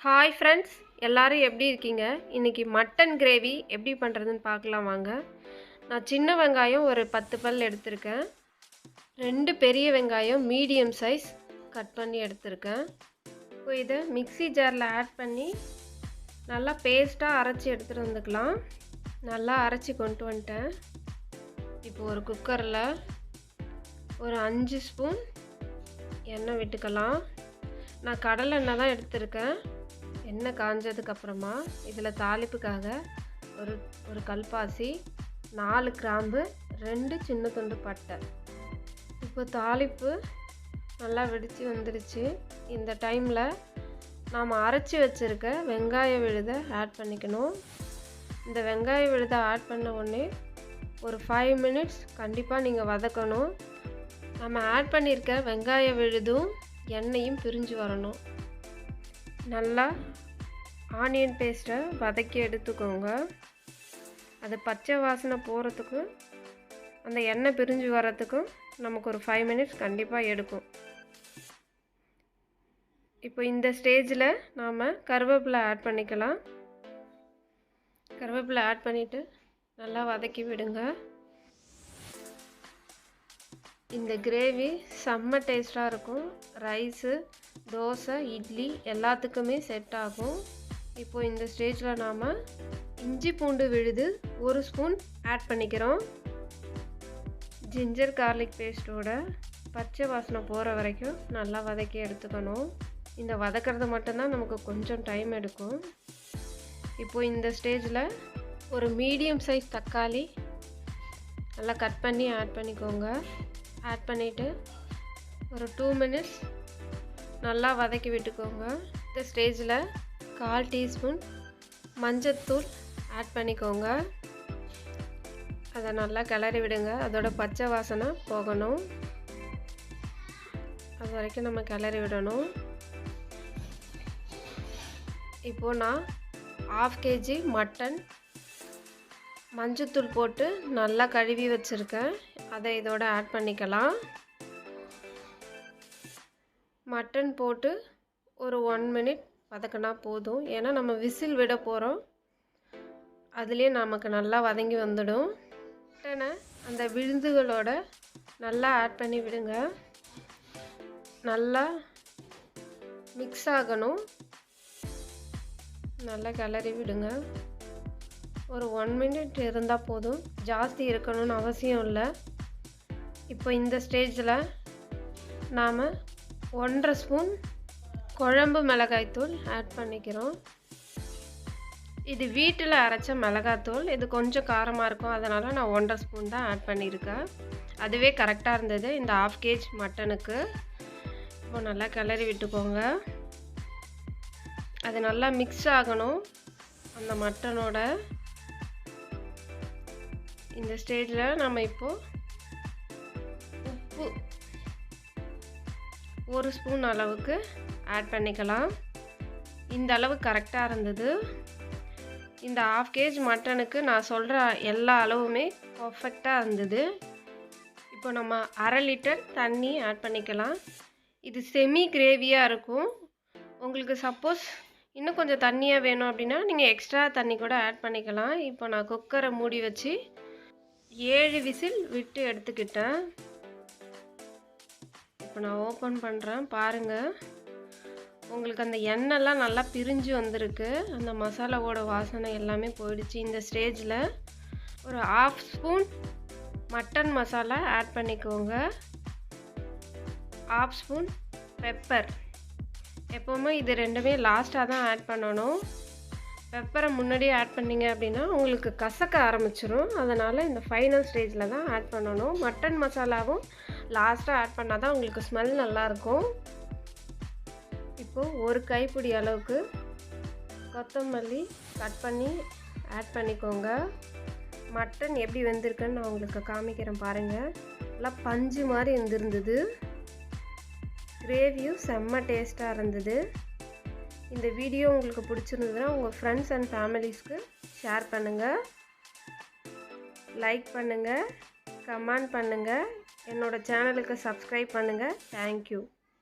Hi friends, எல்லோரும் எப்படி இருக்கீங்க? இன்றைக்கி மட்டன் கிரேவி எப்படி பண்ணுறதுன்னு பார்க்கலாம் வாங்க. நான் சின்ன வெங்காயம் ஒரு 10 பல் எடுத்திருக்கேன். 2 பெரிய வெங்காயம் மீடியம் சைஸ் கட் பண்ணி எடுத்திருக்கேன். இப்போ இதை மிக்ஸி ஜாரில் ஆட் பண்ணி நல்லா பேஸ்ட்டாக அரைச்சி எடுத்துகிட்டு வந்துக்கலாம். நல்லா அரைச்சி கொண்டு வந்துட்டேன். இப்போ ஒரு குக்கரில் ஒரு 5 ஸ்பூன் எண்ணெய் விட்டுக்கலாம். நான் கடலை எண்ணெய் தான் எடுத்திருக்கேன். எண்ணெய் காஞ்சதுக்கப்புறமா இதில் தாளிப்புக்காக ஒரு கல்பாசி, 4 கிராம்பு, 2 சின்ன துண்டு பட்டை. இப்போ தாளிப்பு நல்லா வெடித்து வந்துடுச்சு. இந்த டைமில் நாம் அரைச்சி வச்சுருக்க வெங்காய விழுதை ஆட் பண்ணிக்கணும். இந்த வெங்காய விழுதை ஆட் பண்ண உடனே ஒரு 5 மினிட்ஸ் கண்டிப்பாக நீங்கள் வதக்கணும். நம்ம ஆட் பண்ணியிருக்க வெங்காய விழுதும் எண்ணெயும் பிரிஞ்சு வரணும். நல்லா ஆனியன் பேஸ்ட்டை வதக்கி எடுத்துக்கோங்க. அது பச்சை வாசனை போகிறதுக்கும் அந்த எண்ணெய் பிரிஞ்சு வரத்துக்கும் நமக்கு ஒரு 5 மினிட்ஸ் கண்டிப்பாக எடுக்கும். இப்போ இந்த ஸ்டேஜில் நாம் கருவேப்பிலை ஆட் பண்ணிக்கலாம். கருவேப்பிலை ஆட் பண்ணிவிட்டு நல்லா வதக்கி விடுங்க. இந்த கிரேவி செம்ம டேஸ்ட்டாக இருக்கும். ரைஸு, தோசை, இட்லி எல்லாத்துக்குமே செட் ஆகும். இப்போது இந்த ஸ்டேஜில் நாம் இஞ்சி பூண்டு விழுது 1 ஸ்பூன் ஆட் பண்ணிக்கிறோம். ஜிஞ்சர் கார்லிக் பேஸ்ட்டோட பச்சை வாசனை போகிற வரைக்கும் நல்லா வதக்கி எடுத்துக்கணும். இந்த வதக்கிறது மட்டும்தான் நமக்கு கொஞ்சம் டைம் எடுக்கும். இப்போது இந்த ஸ்டேஜில் ஒரு மீடியம் சைஸ் தக்காளி நல்லா கட் பண்ணி ஆட் பண்ணிக்கோங்க. ஆட் பண்ணிவிட்டு ஒரு 2 மினிட்ஸ் நல்லா வதக்கி விட்டுக்கோங்க. இந்த ஸ்டேஜில் 1/4 டீஸ்பூன் மஞ்சத்தூள் ஆட் பண்ணிக்கோங்க. அதை நல்லா கிளறி விடுங்க. அதோட பச்சை வாசனை போகணும். அது வரைக்கும் நம்ம கிளறி விடணும். இப்போது நான் 1/2 kg மட்டன் மஞ்சத்தூள் போட்டு நல்லா கழுவி வச்சுருக்கேன். அதை இதோட ஆட் பண்ணிக்கலாம். மட்டன் போட்டு ஒரு 1 மினிட் வதக்கினா போதும். ஏன்னா நம்ம விசில் விட போகிறோம். அதுலேயே நமக்கு நல்லா வதங்கி வந்துடும். மட்டனை அந்த விழுதுகளோட நல்லா ஆட் பண்ணி விடுங்க. நல்லா மிக்ஸ் ஆகணும். நல்லா கிளறி விடுங்க. ஒரு 1 மினிட் இருந்தால் போதும். ஜாஸ்தி இருக்கணும்னு அவசியம் இல்லை. இப்போ இந்த ஸ்டேஜில் நாம் 1/2 ஸ்பூன் குழம்பு மிளகாய்த்தூள் ஆட் பண்ணிக்கிறோம். இது வீட்டில் அரைச்ச மிளகாய்த்தூள். இது கொஞ்சம் காரமாக இருக்கும். அதனால் நான் 1/2 ஸ்பூன் தான் ஆட் பண்ணியிருக்கேன். அதுவே கரெக்டாக இருந்தது இந்த 1/2 kg மட்டனுக்கு. இப்போ நல்லா கிளறி விட்டுக்கோங்க. அது நல்லா மிக்ஸ் ஆகணும் அந்த மட்டனோட. இந்த ஸ்டேஜில் நம்ம இப்போது உப்பு 1 ஸ்பூன் அளவுக்கு ஆட் பண்ணிக்கலாம். இந்த அளவு கரெக்டாக இருந்தது. இந்த 1/2 kg மட்டனுக்கு நான் சொல்கிற எல்லா அளவுமே பர்ஃபெக்டாக இருந்தது. இப்போ நம்ம 1/2 லிட்டர் தண்ணி ஆட் பண்ணிக்கலாம். இது செமி கிரேவியாக இருக்கும். உங்களுக்கு சப்போஸ் இன்னும் கொஞ்சம் தண்ணியாக வேணும் அப்படின்னா நீங்கள் எக்ஸ்ட்ரா தண்ணி கூட ஆட் பண்ணிக்கலாம். இப்போ நான் குக்கரை மூடி வச்சு 7 விசில் விட்டு எடுத்துக்கிட்டேன். இப்போ நான் ஓப்பன் பண்ணுறேன். பாருங்கள், உங்களுக்கு அந்த எண்ணெய்லாம் நல்லா பிரிஞ்சு வந்திருக்கு. அந்த மசாலாவோட வாசனை எல்லாமே போயிடுச்சு. இந்த ஸ்டேஜில் ஒரு 1/2 ஸ்பூன் மட்டன் மசாலா ஆட் பண்ணிக்கோங்க. 1/2 ஸ்பூன் பெப்பர். எப்போவுமே இது ரெண்டுமே லாஸ்ட்டாக தான் ஆட் பண்ணணும். பெப்பரை முன்னாடியே ஆட் பண்ணிங்க அப்படின்னா உங்களுக்கு கசக்க ஆரம்பிச்சிடும். அதனால் இந்த ஃபைனல் ஸ்டேஜில் தான் ஆட் பண்ணணும். மட்டன் மசாலாவும் லாஸ்ட்டாக ஆட் பண்ணால் தான் உங்களுக்கு ஸ்மெல் நல்லாயிருக்கும். இப்போது ஒரு கைப்பிடி அளவுக்கு கொத்தமல்லி கட் பண்ணி ஆட் பண்ணிக்கோங்க. மட்டன் எப்படி வெந்திருக்குன்னு நான் உங்களுக்கு காமிக்கிறேன் பாருங்கள். நல்லா பஞ்சு மாதிரி வெந்திருந்தது. கிரேவியும் செம்ம டேஸ்ட்டாக இருந்தது. இந்த வீடியோ உங்களுக்கு பிடிச்சிருந்ததுன்னா உங்கள் ஃப்ரெண்ட்ஸ் அண்ட் ஃபேமிலிஸ்க்கு ஷேர் பண்ணுங்கள், லைக் பண்ணுங்கள், கமெண்ட் பண்ணுங்கள், என்னோடய சேனலுக்கு சப்ஸ்கிரைப் பண்ணுங்கள். தேங்க்யூ.